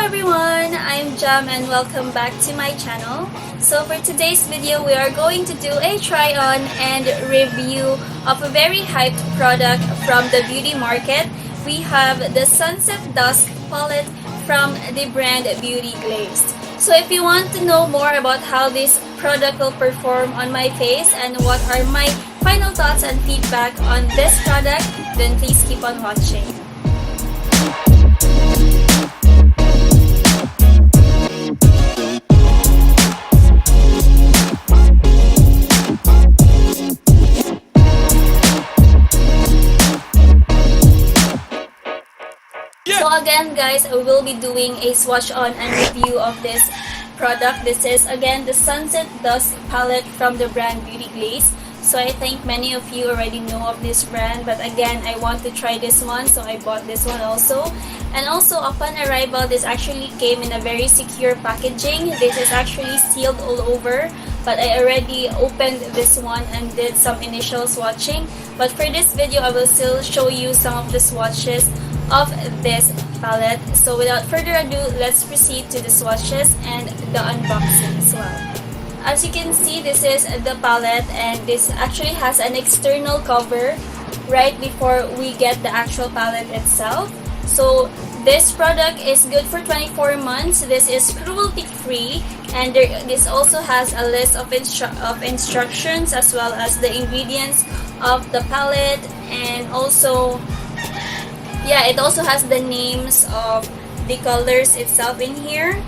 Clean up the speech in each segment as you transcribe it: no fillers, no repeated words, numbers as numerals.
everyone, I'm Jam and welcome back to my channel. So for today's video, we are going to do a try-on and review of a very hyped product from the beauty market. We have the Sunset Dusk Palette from the brand Beauty Glazed. So if you want to know more about how this product will perform on my face and what are my final thoughts and feedback on this product, then please keep on watching. So again guys, I will be doing a swatch on and review of this product. This is again the Sunset Dusk Palette from the brand Beauty Glazed. So I think many of you already know of this brand, but again I want to try this one, so I bought this one also. And also upon arrival, this actually came in a very secure packaging. This is actually sealed all over, but I already opened this one and did some initial swatching. But for this video, I will still show you some of the swatches of this palette. So without further ado, let's proceed to the swatches and the unboxing as well. As you can see, this is the palette and this actually has an external cover right before we get the actual palette itself. So this product is good for 24 months. This is cruelty free, and this also has a list of instructions as well as the ingredients of the palette, and also it also has the names of the colors itself in here.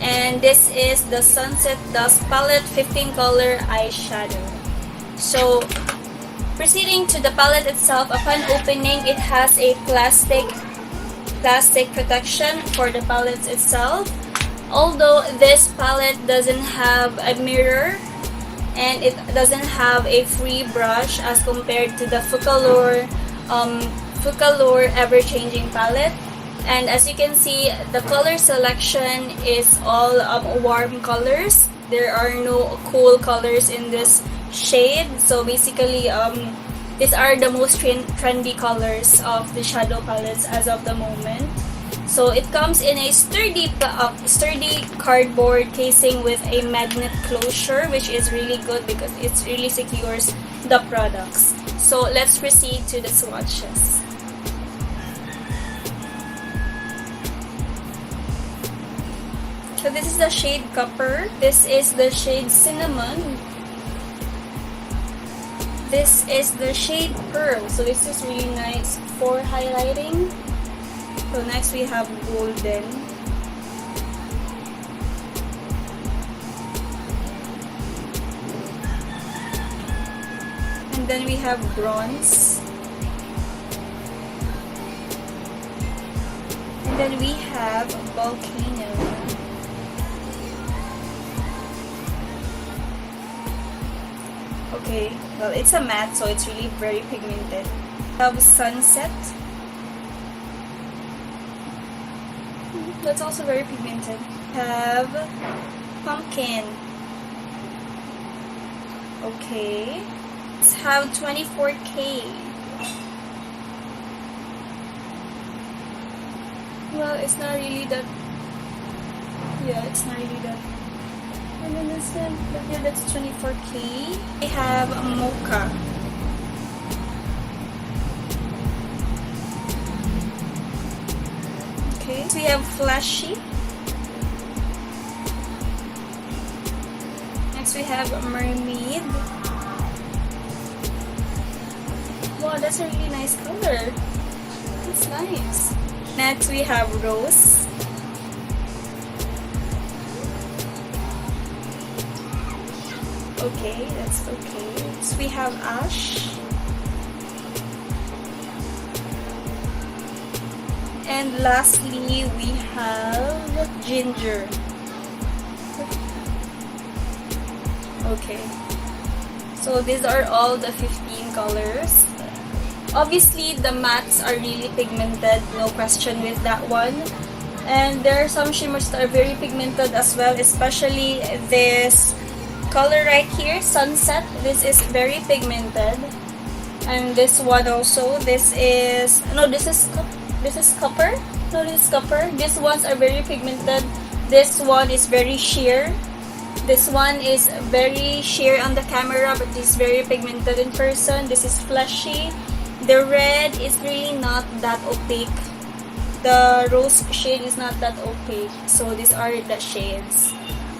And this is the Sunset Dusk Palette 15 color eyeshadow. So proceeding to the palette itself, upon opening it has a plastic protection for the palette itself. Although this palette doesn't have a mirror and it doesn't have a free brush as compared to the Focallure ever-changing palette. And as you can see, the color selection is all warm colors. There are no cool colors in this shade. So basically, these are the most trendy colors of the shadow palettes as of the moment. So it comes in a sturdy cardboard casing with a magnet closure, which is really good because it really secures the products. So let's proceed to the swatches. So this is the shade Copper. This is the shade Cinnamon. This is the shade Pearl. So this is really nice for highlighting. So next we have Golden. And then we have Bronze. And then we have Volcano. Okay, well it's a matte, so it's really very pigmented. We have Sunset. That's also very pigmented. We have Pumpkin. Okay. Let's have 24K. Well, it's not really that. Yeah, it's not really that. I don't understand, but yeah, that's 24K. We have Mocha. Okay, so we have Flashy. Next we have Mermaid. Wow, that's a really nice color. It's nice. Next we have Rose. Okay, that's okay. So we have Ash. And lastly, we have Ginger. Okay. So these are all the 15 colors. Obviously, the mattes are really pigmented, no question with that one. And there are some shimmers that are very pigmented as well, especially this color right here, Sunset. This is very pigmented. And this one also, this is Copper. No, this copper. These ones are very pigmented. This one is very sheer. This one is very sheer on the camera, but this is very pigmented in person. This is fleshy. The red is really not that opaque. The rose shade is not that opaque. So these are the shades.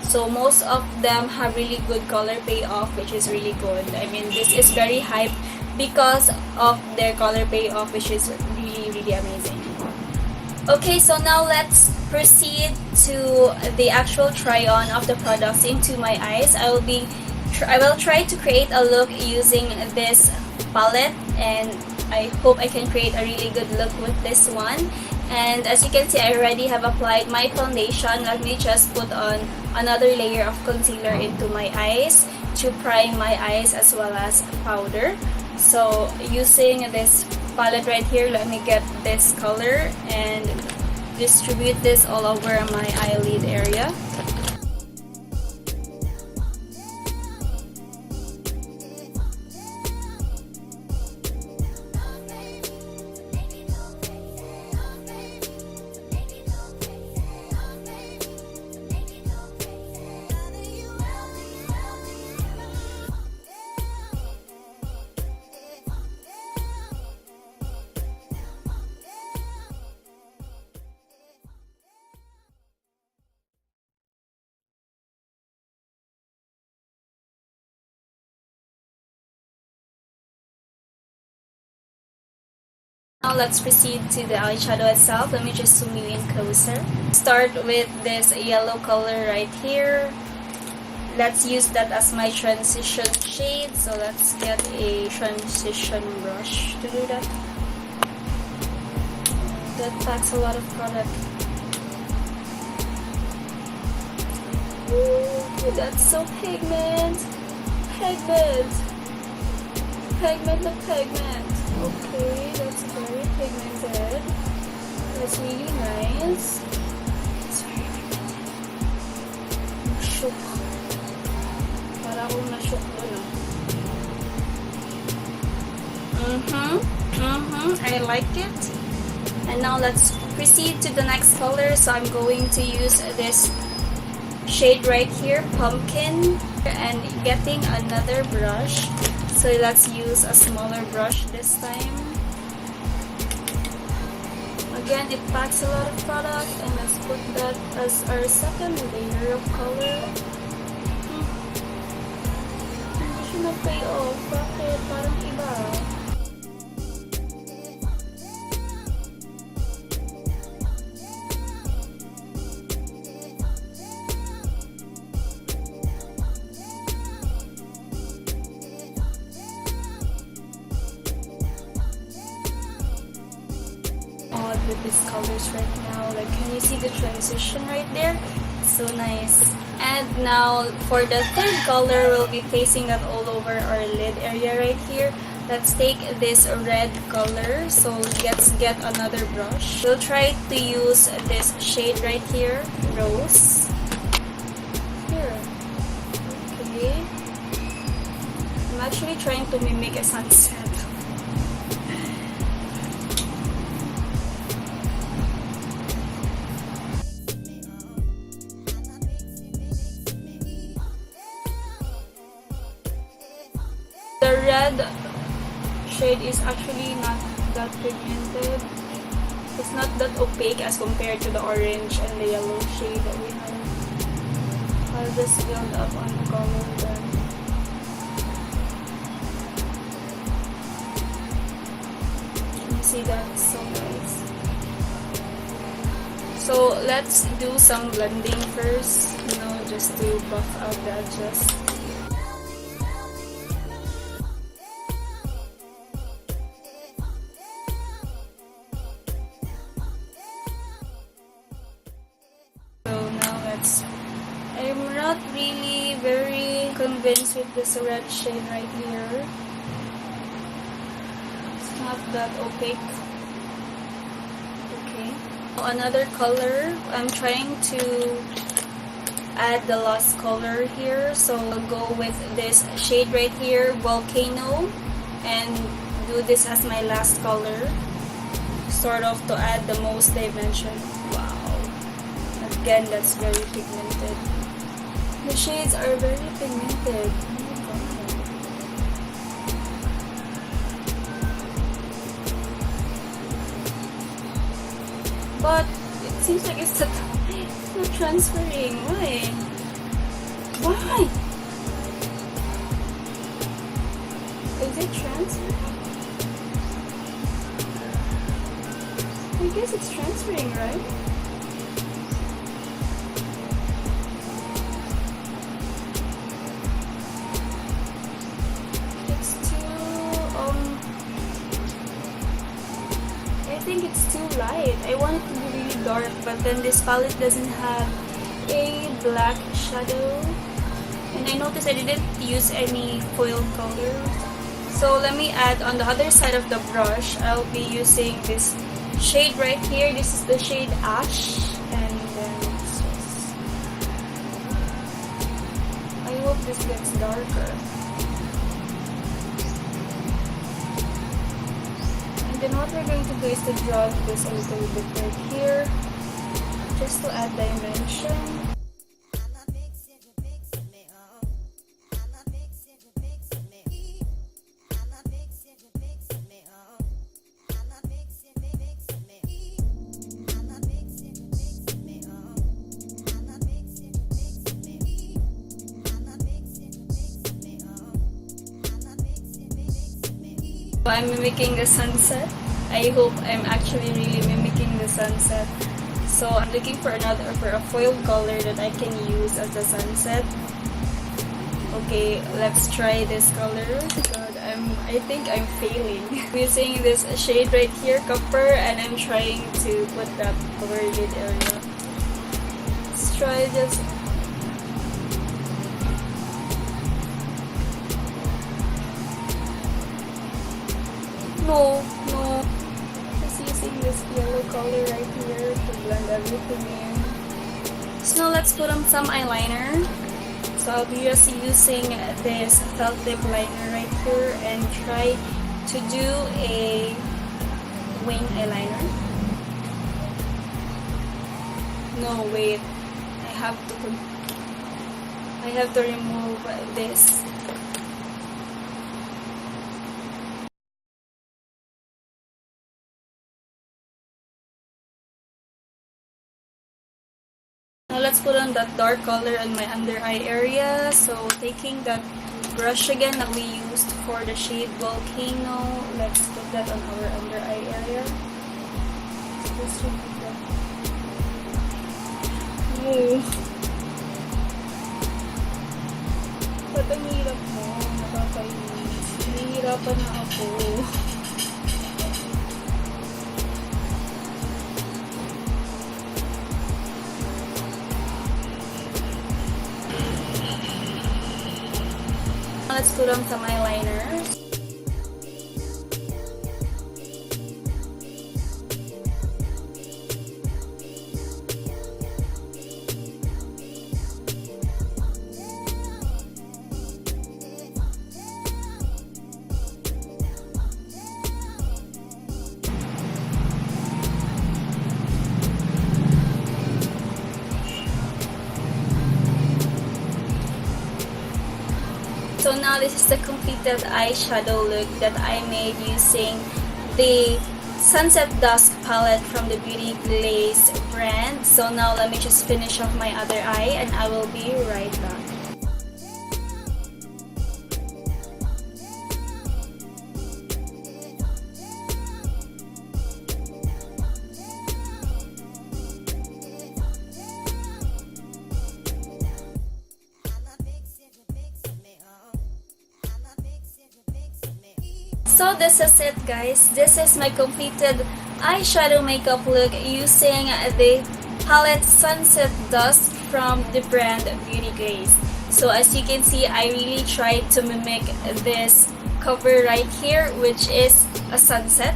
So most of them have really good color payoff, which is really good. I mean, this is very hype because of their color payoff, which is really, really amazing. Okay, so now let's proceed to the actual try-on of the products into my eyes. I will try to create a look using this palette, and I hope I can create a really good look with this one. And as you can see, I already have applied my foundation. Let me just put on another layer of concealer into my eyes to prime my eyes as well as powder. So using this palette right here, let me get this color and distribute this all over my eyelid area. Now let's proceed to the eyeshadow itself. Let me just zoom you in closer. Start with this yellow color right here. Let's use that as my transition shade. So let's get a transition brush to do that. That packs a lot of product. Ooh, that's so pigment. Pigment. Okay, that's very pigmented. That's really nice. It's very pigmented. Shook. Para akong na-shook doon. I like it. And now let's proceed to the next color. So I'm going to use this shade right here, Pumpkin, and getting another brush. So let's use a smaller brush this time. Again, it packs a lot of product, and let's put that as our second layer of color. Hindi siya na-pay off. Bakit? Parang iba. With these colors right now, like, can you see the transition right there? So nice. And now for the third color, we'll be placing that all over our lid area right here. Let's take this red color. So let's get another brush. We'll try to use this shade right here, Rose. Here. Okay. I'm actually trying to mimic a sunset. The red shade is actually not that pigmented. It's not that opaque as compared to the orange and the yellow shade that we have. I'll just build up on the color then. Can you see that? It's so nice. So let's do some blending first, just to buff out the edges. I'm not really very convinced with this red shade right here. It's not that opaque. Okay. Another color. I'm trying to add the last color here. So I'll go with this shade right here, Volcano, and do this as my last color. sort of to add the most dimension. Wow. Again, that's very pigmented. The shades are very pigmented. Oh my god. But it seems like it's not transferring. Why? Why? Is it transferring? I guess it's transferring, right? It's too, I think it's too light. I want it to be really dark, but then this palette doesn't have a black shadow. And I noticed I didn't use any foil color. So let me add on the other side of the brush. I'll be using this shade right here. This is the shade Ash. And then it's just, I hope this gets darker. And then what we're going to do is to draw this a little bit right here, just to add dimension. I'm mimicking the sunset. I hope I'm actually really mimicking the sunset. So I'm looking for a foil color that I can use as a sunset. Okay, let's try this color. God, I think I'm failing. Using this shade right here, Copper, and I'm trying to put that over lid area. Let's try this. No. Just using this yellow color right here to blend everything in. So now let's put on some eyeliner. So I'll be just using this felt tip liner right here and try to do a wing eyeliner. No, wait. I have to remove this. Now let's put on that dark color on my under eye area. So taking that brush again that we used for the shade Volcano, let's put that on our under eye area. So this should be that. Oh. Ba't ang hirap mo? Nakakainis. Nahihirapan na ako. Let's put on some eyeliner. So now this is the completed eyeshadow look that I made using the Sunset Dusk Palette from the Beauty Glazed brand. So now let me just finish off my other eye and I will be right back. So this is it, guys. This is my completed eyeshadow makeup look using the palette Sunset Dusk from the brand Beauty Glazed. So as you can see, I really tried to mimic this cover right here, which is a sunset.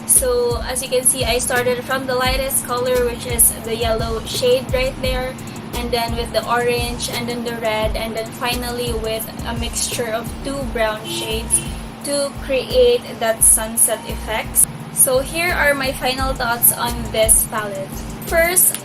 So as you can see, I started from the lightest color, which is the yellow shade right there, and then with the orange, and then the red, and then finally with a mixture of two brown shades to create that sunset effect. So here are my final thoughts on this palette. First,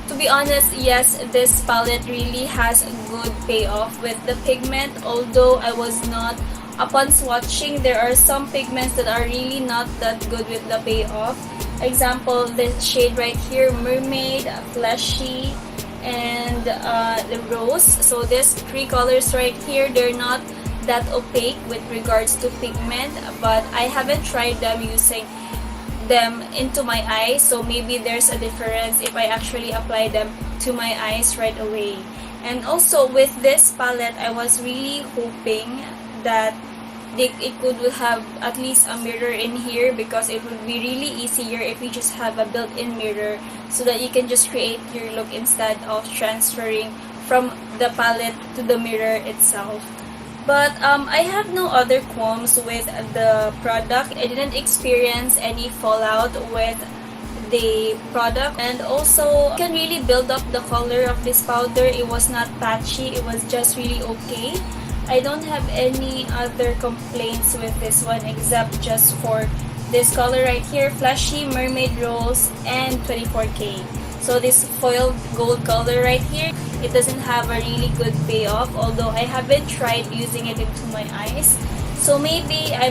to be honest, yes, this palette really has good payoff with the pigment, although I was not, upon swatching, there are some pigments that are really not that good with the payoff. Example, this shade right here, Mermaid, Fleshy, and the Rose. So these three colors right here, they're not that opaque with regards to pigment, but I haven't tried them using them into my eyes, so maybe there's a difference if I actually apply them to my eyes right away. And also with this palette, I was really hoping that it could have at least a mirror in here, because it would be really easier if you just have a built-in mirror so that you can just create your look instead of transferring from the palette to the mirror itself. But I have no other qualms with the product. I didn't experience any fallout with the product, and also you can really build up the color of this powder. It was not patchy, it was just really okay. I don't have any other complaints with this one except just for this color right here, Fleshy, Mermaid Rose, and 24K. So this foiled gold color right here, it doesn't have a really good payoff, although I haven't tried using it into my eyes. So maybe I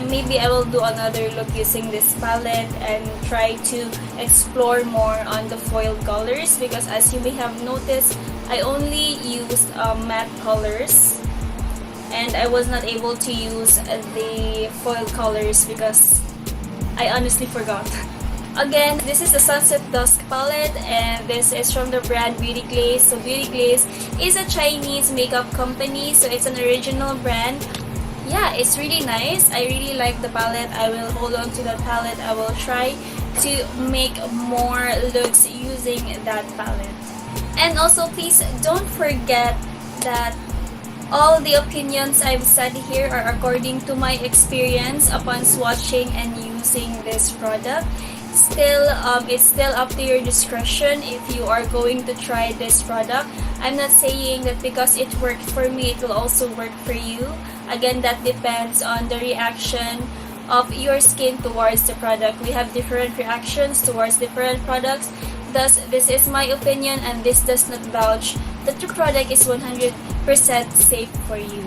will do another look using this palette and try to explore more on the foiled colors, because as you may have noticed, I only used matte colors and I was not able to use the foiled colors because I honestly forgot. Again, this is the Sunset Dusk Palette, and this is from the brand Beauty Glazed. So Beauty Glazed is a Chinese makeup company, so it's an original brand. Yeah, it's really nice. I really like the palette. I will hold on to that palette. I will try to make more looks using that palette. And also, please don't forget that all the opinions I've said here are according to my experience upon swatching and using this product. Still, it's still up to your discretion if you are going to try this product. I'm not saying that because it worked for me, it will also work for you. Again, that depends on the reaction of your skin towards the product. We have different reactions towards different products. Thus, this is my opinion, and this does not vouch that the product is 100% safe for you.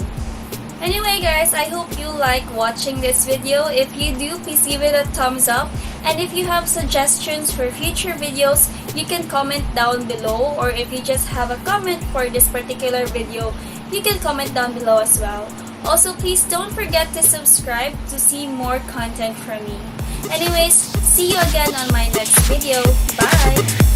Anyway guys, I hope you like watching this video. If you do, please give it a thumbs up. And if you have suggestions for future videos, you can comment down below. Or if you just have a comment for this particular video, you can comment down below as well. Also, please don't forget to subscribe to see more content from me. Anyways, see you again on my next video. Bye!